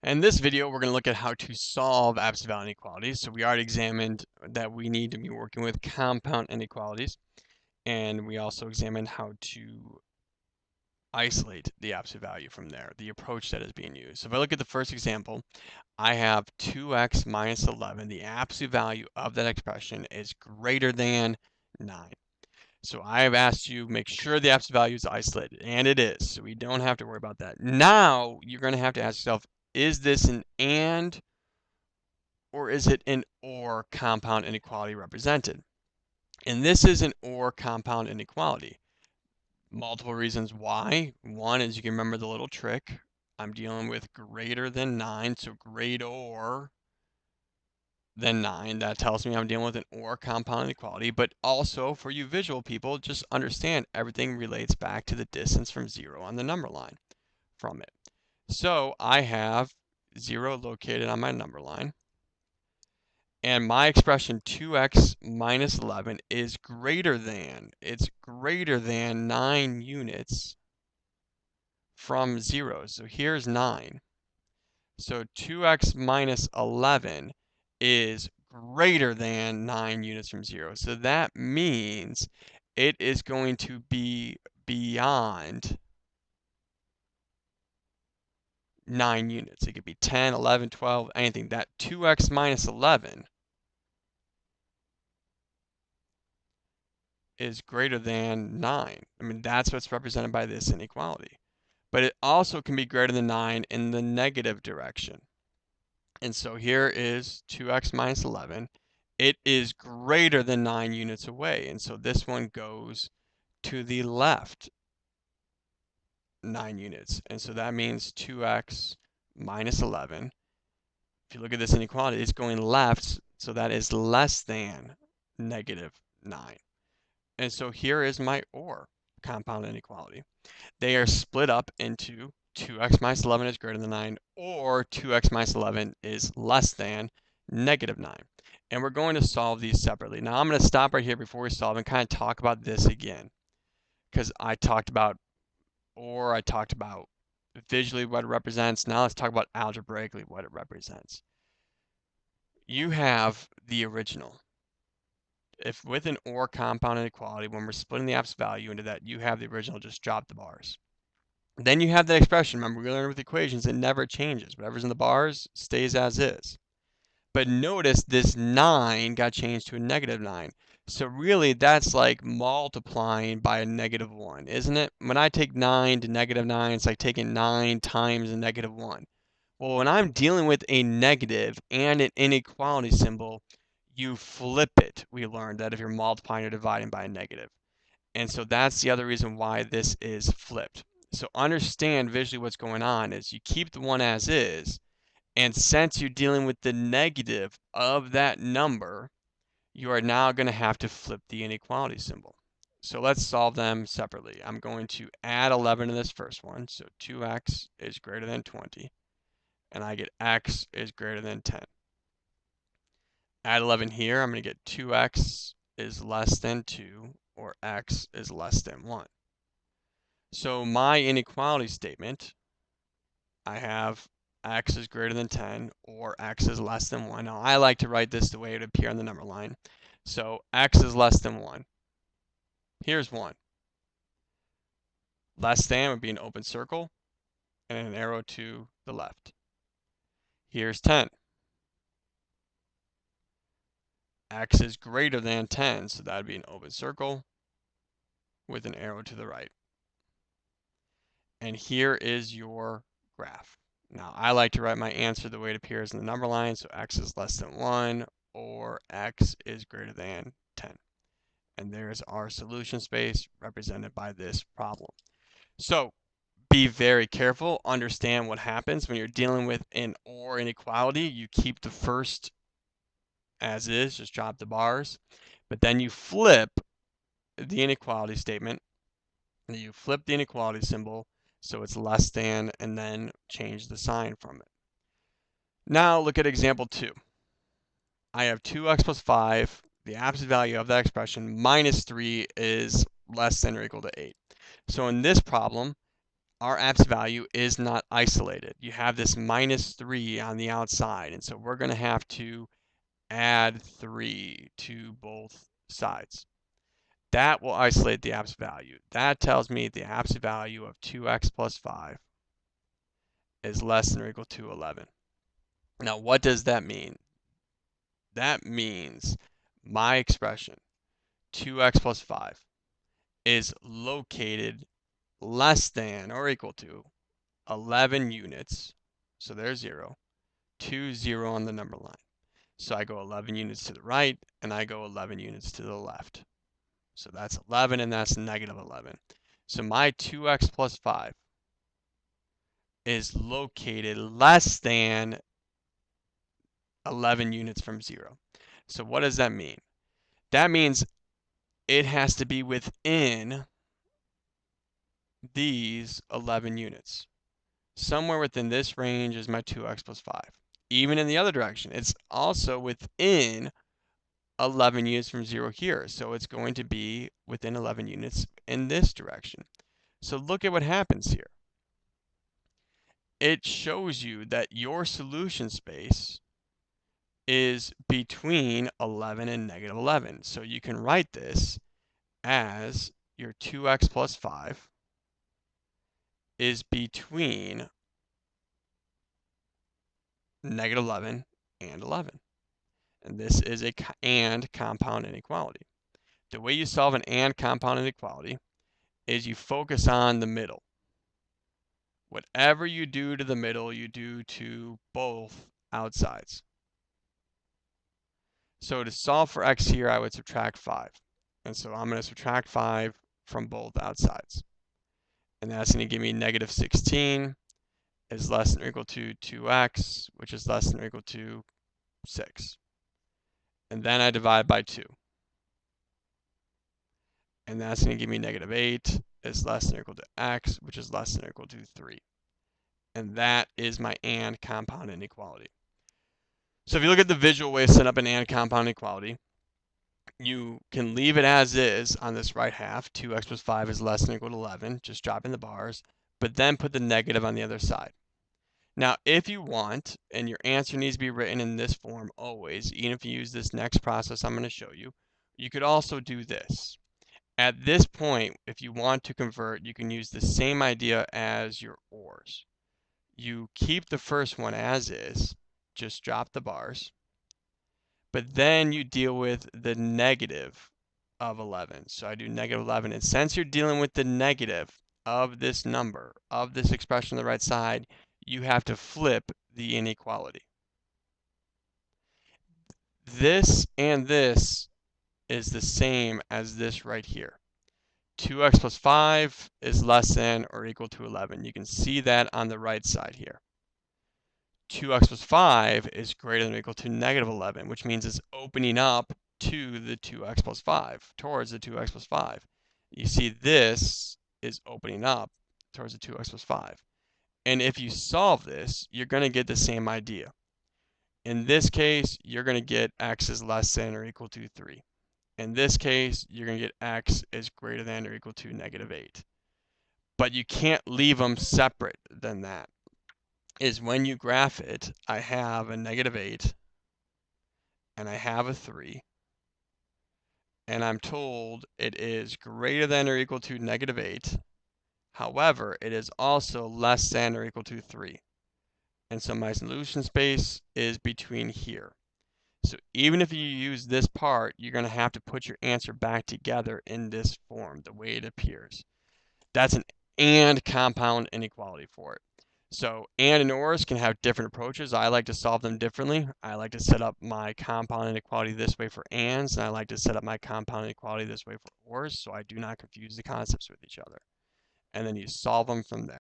In this video, we're going to look at how to solve absolute value inequalities. So we already examined that we need to be working with compound inequalities, and we also examined how to isolate the absolute value from there, the approach that is being used. So if I look at the first example, I have 2x minus 11. The absolute value of that expression is greater than 9. So I have asked you make sure the absolute value is isolated, and it is. So we don't have to worry about that. Now you're going to have to ask yourself, is this an and or is it an or compound inequality represented? And this is an or compound inequality. Multiple reasons why. One is you can remember the little trick. I'm dealing with greater than 9, so greater than 9. That tells me I'm dealing with an or compound inequality. But also for you visual people, just understand everything relates back to the distance from 0 on the number line from it. So I have 0 located on my number line. And my expression 2x minus 11 is greater than 9 units from 0. So here's 9. So 2x minus 11 is greater than 9 units from 0. So that means it is going to be beyond 9 units. It could be 10, 11, 12, anything. That 2x minus 11 is greater than 9. I mean, that's what's represented by this inequality. But it also can be greater than 9 in the negative direction. And so here is 2x minus 11. It is greater than 9 units away. And so this one goes to the left 9 units. And so that means 2x minus 11. If you look at this inequality, it's going left. So that is less than negative 9. And so here is my or compound inequality. They are split up into 2x minus 11 is greater than 9 or 2x minus 11 is less than negative 9. And we're going to solve these separately. Now I'm going to stop right here before we solve and kind of talk about this again. Because I talked about or, I talked about visually what it represents. Now let's talk about algebraically what it represents. You have the original. If with an or compound inequality, when we're splitting the absolute value into that, you have the original, just drop the bars. Then you have that expression. Remember, we learned with equations, it never changes. Whatever's in the bars stays as is. But notice this 9 got changed to a negative 9. So really, that's like multiplying by a negative 1, isn't it? When I take 9 to negative 9, it's like taking 9 times a negative 1. Well, when I'm dealing with a negative and an inequality symbol, you flip it. We learned that if you're multiplying or dividing by a negative. And so that's the other reason why this is flipped. So understand visually what's going on is you keep the 1 as is, and since you're dealing with the negative of that number, you are now going to have to flip the inequality symbol. So let's solve them separately. I'm going to add 11 to this first one. So 2x is greater than 20. And I get x is greater than 10. Add 11 here, I'm going to get 2x is less than 2, or x is less than 1. So my inequality statement, I have x is greater than 10, or x is less than 1. Now I like to write this the way it would appear on the number line. So x is less than 1. Here's 1. Less than would be an open circle, and an arrow to the left. Here's 10. X is greater than 10, so that would be an open circle with an arrow to the right. And here is your graph. Now, I like to write my answer the way it appears in the number line, so x is less than 1, or x is greater than 10. And there's our solution space represented by this problem. So, be very careful. Understand what happens when you're dealing with an or inequality. You keep the first as is, just drop the bars. But then you flip the inequality statement. And you flip the inequality symbol so it's less than, and then change the sign from it. Now look at example 2. I have 2x plus 5. The absolute value of that expression minus 3 is less than or equal to 8. So in this problem, our abs value is not isolated. You have this -3 on the outside, and so we're going to have to add 3 to both sides. That will isolate the abs value. That tells me the abs value of 2x plus 5 is less than or equal to 11. Now, what does that mean? That means my expression, 2x plus 5, is located less than or equal to 11 units, so there's 0, to 0 on the number line. So I go 11 units to the right, and I go 11 units to the left. So that's 11, and that's -11. So my 2x plus 5 is located less than 11 units from 0. So what does that mean? That means it has to be within these 11 units. Somewhere within this range is my 2x plus 5. Even in the other direction, it's also within 11 units from 0 here. So it's going to be within 11 units in this direction. So look at what happens here. It shows you that your solution space is between 11 and -11. So you can write this as your 2x plus 5 is between -11 and 11. And this is a and compound inequality. The way you solve an and compound inequality is you focus on the middle. Whatever you do to the middle, you do to both outsides. So to solve for x here, I would subtract 5. And so I'm going to subtract 5 from both outsides. And that's going to give me -16 is less than or equal to 2x, which is less than or equal to 6. And then I divide by 2. And that's going to give me -8 is less than or equal to x, which is less than or equal to 3. And that is my and compound inequality. So if you look at the visual way to set up an and compound inequality, you can leave it as is on this right half. 2x plus 5 is less than or equal to 11. Just drop in the bars, but then put the negative on the other side. Now, if you want, and your answer needs to be written in this form always, even if you use this next process I'm going to show you, you could also do this. At this point, if you want to convert, you can use the same idea as your ors. You keep the first one as is, just drop the bars, but then you deal with the negative of 11. So I do -11, and since you're dealing with the negative of this number, of this expression on the right side, you have to flip the inequality. This and this is the same as this right here. 2x plus 5 is less than or equal to 11. You can see that on the right side here. 2x plus 5 is greater than or equal to -11, which means it's opening up to the 2x plus 5, towards the 2x plus 5. You see this is opening up towards the 2x plus 5. And if you solve this, you're going to get the same idea. In this case, you're going to get x is less than or equal to 3. In this case, you're going to get x is greater than or equal to -8. But you can't leave them separate than that. Is when you graph it, I have a -8 and I have a 3. And I'm told it is greater than or equal to -8. However, it is also less than or equal to 3. And so my solution space is between here. So even if you use this part, you're going to have to put your answer back together in this form, the way it appears. That's an and compound inequality for it. So and ors can have different approaches. I like to solve them differently. I like to set up my compound inequality this way for ands, and I like to set up my compound inequality this way for ors, so I do not confuse the concepts with each other. And then you solve them from there.